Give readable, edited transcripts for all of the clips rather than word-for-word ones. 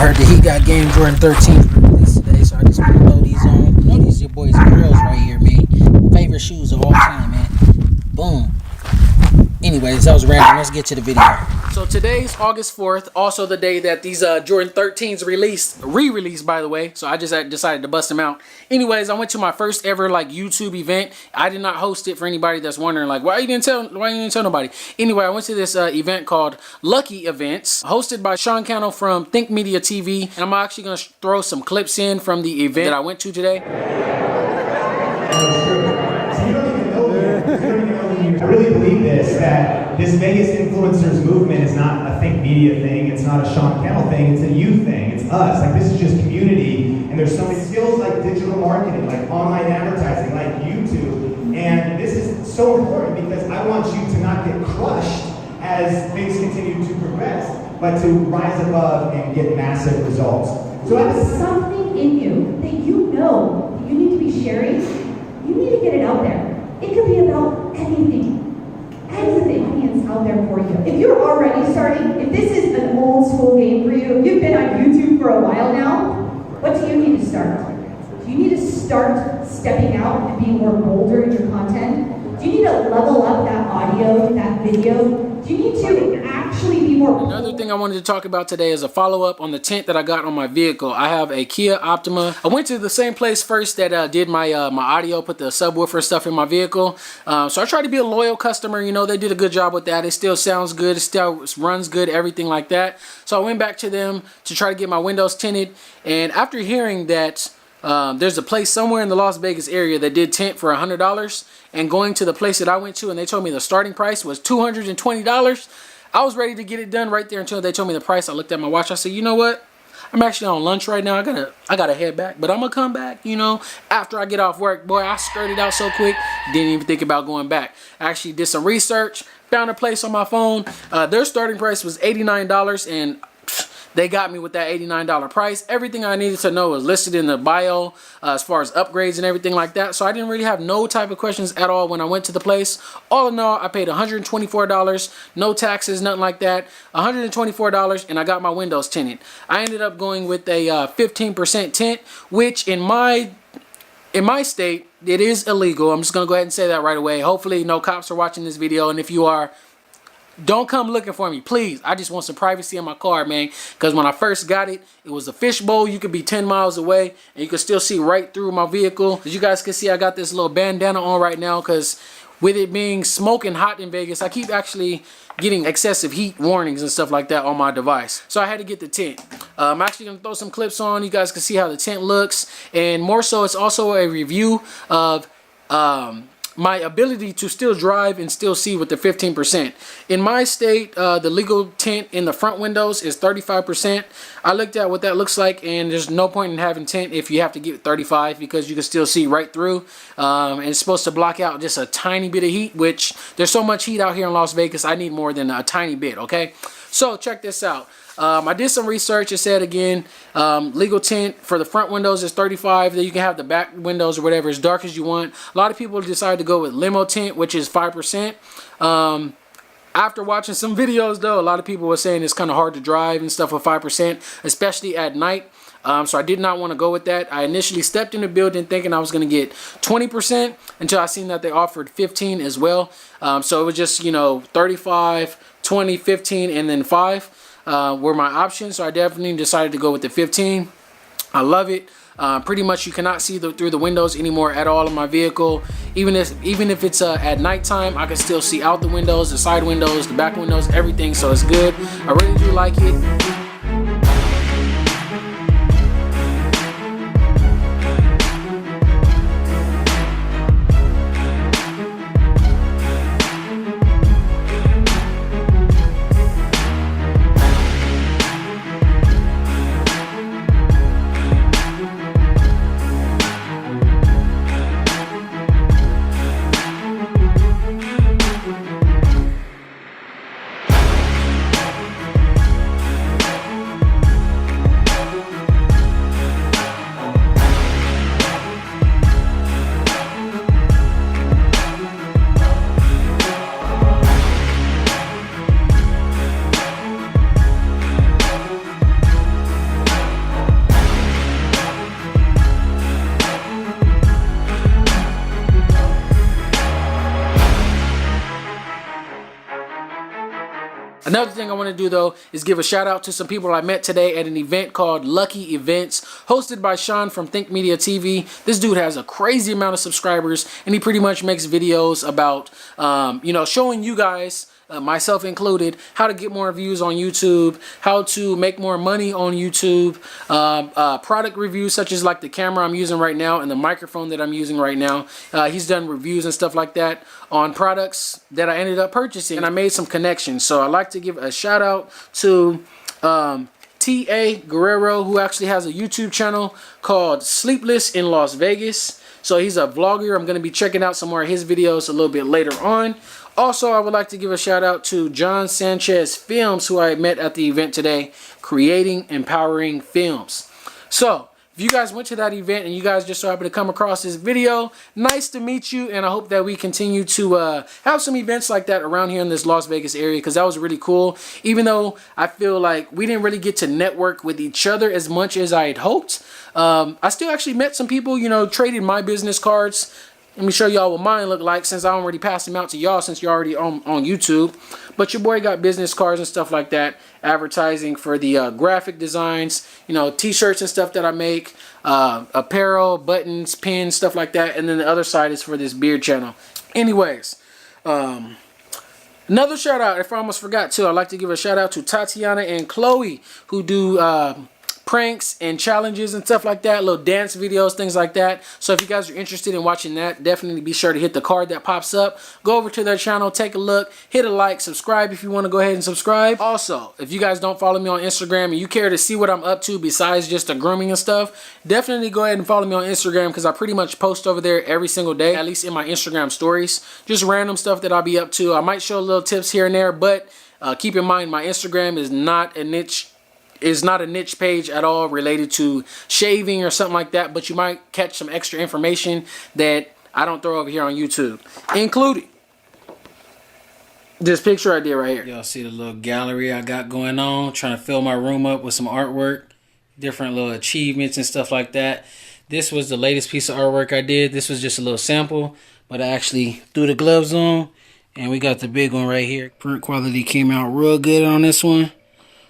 heard that he got game Jordan 13 released today, so I just want to throw these on. You know these your boys and girls right here, man. Favorite shoes of all time, man. Boom. Anyways, that was random. Let's get to the video. So today's August 4th, also the day that these Jordan 13s re-released, by the way. So I just decided to bust them out. Anyways, I went to my first ever like YouTube event. I did not host it, for anybody that's wondering like why you didn't tell nobody. Anyway, I went to this event called Lucky Events, hosted by Cannell from Think Media TV, and I'm actually gonna throw some clips in from the event that I went to today. I really believe that this Vegas influencers movement is not a Think Media thing, it's not a Cannell thing, it's a you thing, it's us. Like, this is just community, and there's so many skills like digital marketing, like online advertising, like YouTube, and this is so important because I want you to not get crushed as things continue to progress, but to rise above and get massive results. So there's something in you that you know that you need to be sharing. You need to get it out there. It could be about anything. Anything out there for you. If you're already starting, if this is an old school game for you, you've been on YouTube for a while now, what do you need to start? Do you need to start stepping out and being more bolder in your content? Do you need to level up that audio, that video? Do you need to actually be more... Another thing I wanted to talk about today is a follow-up on the tint that I got on my vehicle. I have a Kia Optima. I went to the same place first that did my my audio, put the subwoofer stuff in my vehicle. So I tried to be a loyal customer. You know, they did a good job with that. It still sounds good. It still runs good, everything like that. So I went back to them to try to get my windows tinted. And after hearing that there's a place somewhere in the Las Vegas area that did tint for $100, and going to the place that I went to and they told me the starting price was $220, I was ready to get it done right there until they told me the price. I looked at my watch. I said, you know what? I'm actually on lunch right now. I gotta head back, but I'm gonna come back, you know, after I get off work. Boy, I skirted out so quick, didn't even think about going back. I actually did some research, found a place on my phone. Their starting price was $89, and they got me with that $89 price. Everything I needed to know was listed in the bio as far as upgrades and everything like that. So I didn't really have no type of questions at all when I went to the place. All in all, I paid $124, no taxes, nothing like that. $124, and I got my windows tinted. I ended up going with a 15% tint, which in my state, it is illegal. I'm just going to go ahead and say that right away. Hopefully no cops are watching this video, and if you are, don't come looking for me, please. I just want some privacy in my car, man. Because when I first got it, it was a fishbowl. You could be 10 miles away, and you could still see right through my vehicle. As you guys can see, I got this little bandana on right now because with it being smoking hot in Vegas, I keep actually getting excessive heat warnings and stuff like that on my device. So I had to get the tint. I'm actually going to throw some clips on. You guys can see how the tint looks. And more so, it's also a review of... my ability to still drive and still see with the 15%. In my state, the legal tint in the front windows is 35%. I looked at what that looks like, and there's no point in having tint if you have to get 35 because you can still see right through. And it's supposed to block out just a tiny bit of heat, which there's so much heat out here in Las Vegas, I need more than a tiny bit, okay? So check this out. I did some research. It said again, legal tint for the front windows is 35. Then you can have the back windows or whatever as dark as you want. A lot of people decide to go with Limo tint, which is 5%. After watching some videos though, a lot of people were saying it's kind of hard to drive and stuff with 5%, especially at night. So I did not want to go with that. I initially stepped in the building thinking I was going to get 20% until I seen that they offered 15 as well. So it was just, you know, 35, 20, 15, and then 5. Were my options, so I definitely decided to go with the 15. I love it. Pretty much you cannot see through the windows anymore at all in my vehicle. Even if it's at nighttime, I can still see out the windows, the side windows, the back windows, everything. So it's good. I really do like it. Another thing I want to do though is give a shout out to some people I met today at an event called Lucky Events, hosted by Sean from Think Media TV. This dude has a crazy amount of subscribers, and he pretty much makes videos about, you know, showing you guys, myself included, how to get more views on YouTube, how to make more money on YouTube, product reviews such as like the camera I'm using right now and the microphone that I'm using right now. He's done reviews and stuff like that on products that I ended up purchasing, and I made some connections. So I'd like to give a shout out to T.A. Guerrero, who actually has a YouTube channel called Sleepless in Las Vegas. So he's a vlogger. I'm going to be checking out some more of his videos a little bit later on. Also, I would like to give a shout out to John Sanchez Films, who I met at the event today, Creating Empowering Films. So, if you guys went to that event and you guys just so happen to come across this video, nice to meet you, and I hope that we continue to have some events like that around here in this Las Vegas area, because that was really cool. Even though I feel like we didn't really get to network with each other as much as I had hoped, I still actually met some people, you know, traded my business cards. Let me show y'all what mine look like, since I already passed them out to y'all since you're already on YouTube. But your boy got business cards and stuff like that, advertising for the graphic designs, you know, t-shirts and stuff that I make, apparel, buttons, pins, stuff like that. And then the other side is for this beard channel. Anyways, another shout out, if I almost forgot too, I'd like to give a shout out to Tatiana and Chloe, who do pranks and challenges and stuff like that, little dance videos, things like that. So if you guys are interested in watching that, definitely be sure to hit the card that pops up, go over to their channel, take a look, hit a like, subscribe if you want to go ahead and subscribe. Also, if you guys don't follow me on Instagram and you care to see what I'm up to besides just the grooming and stuff, definitely go ahead and follow me on Instagram, because I pretty much post over there every single day, at least in my Instagram stories, just random stuff that I'll be up to. I might show little tips here and there, but keep in mind my Instagram is not a niche page at all related to shaving or something like that, but you might catch some extra information that I don't throw over here on YouTube, including this picture I did right here. Y'all see the little gallery I got going on, trying to fill my room up with some artwork, different little achievements and stuff like that. This was the latest piece of artwork I did. This was just a little sample, but I actually threw the gloves on, and we got the big one right here. Print quality came out real good on this one.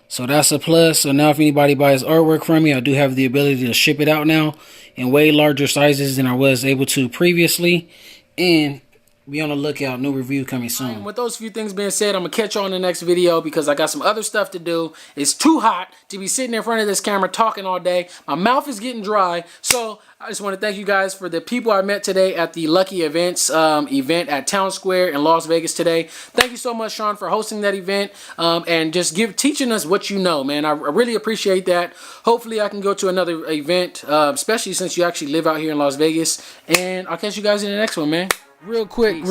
So that's a plus. So now if anybody buys artwork from me, I do have the ability to ship it out now in way larger sizes than I was able to previously. And be on the lookout, new review coming soon. With those few things being said, I'm going to catch you on the next video, because I got some other stuff to do. It's too hot to be sitting in front of this camera talking all day. My mouth is getting dry. So I just want to thank you guys for the people I met today at the Lucky Events event at Town Square in Las Vegas today. Thank you so much, Sean, for hosting that event and just teaching us what you know, man. I really appreciate that. Hopefully I can go to another event, especially since you actually live out here in Las Vegas. And I'll catch you guys in the next one, man. Real quick,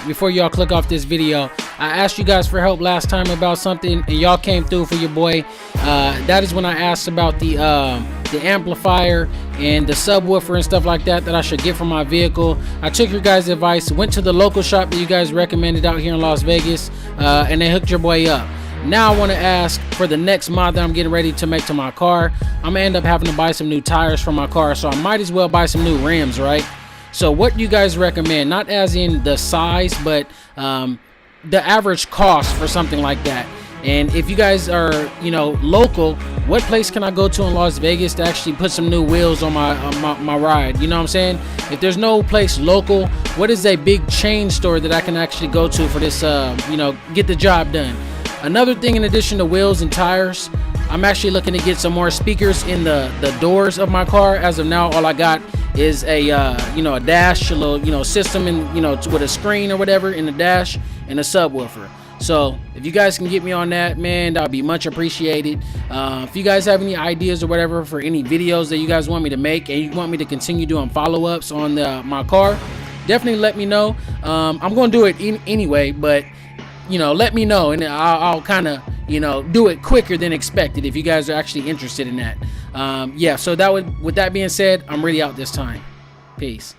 before y'all click off this video, I asked you guys for help last time about something, and y'all came through for your boy. That is when I asked about the amplifier and the subwoofer and stuff like that I should get for my vehicle. I took your guys' advice, went to the local shop that you guys recommended out here in Las Vegas, and they hooked your boy up. Now I want to ask for the next mod that I'm getting ready to make to my car. I'm gonna end up having to buy some new tires for my car, so I might as well buy some new rims, right? So what do you guys recommend? Not as in the size, but the average cost for something like that. And if you guys are, you know, local, what place can I go to in Las Vegas to actually put some new wheels on my ride? You know what I'm saying? If there's no place local, what is a big chain store that I can actually go to for this, you know, get the job done? Another thing, in addition to wheels and tires, I'm actually looking to get some more speakers in the doors of my car. As of now, all I got is a you know, a dash, a little, you know, system, and, you know, with a screen or whatever in the dash, and a subwoofer. So if you guys can get me on that, man, that would be much appreciated. If you guys have any ideas or whatever for any videos that you guys want me to make, and you want me to continue doing follow-ups on my car, definitely let me know. I'm gonna do it anyway, but, you know, let me know, and I'll kind of, you know, do it quicker than expected if you guys are actually interested in that. Yeah, so with that being said, I'm really out this time. Peace.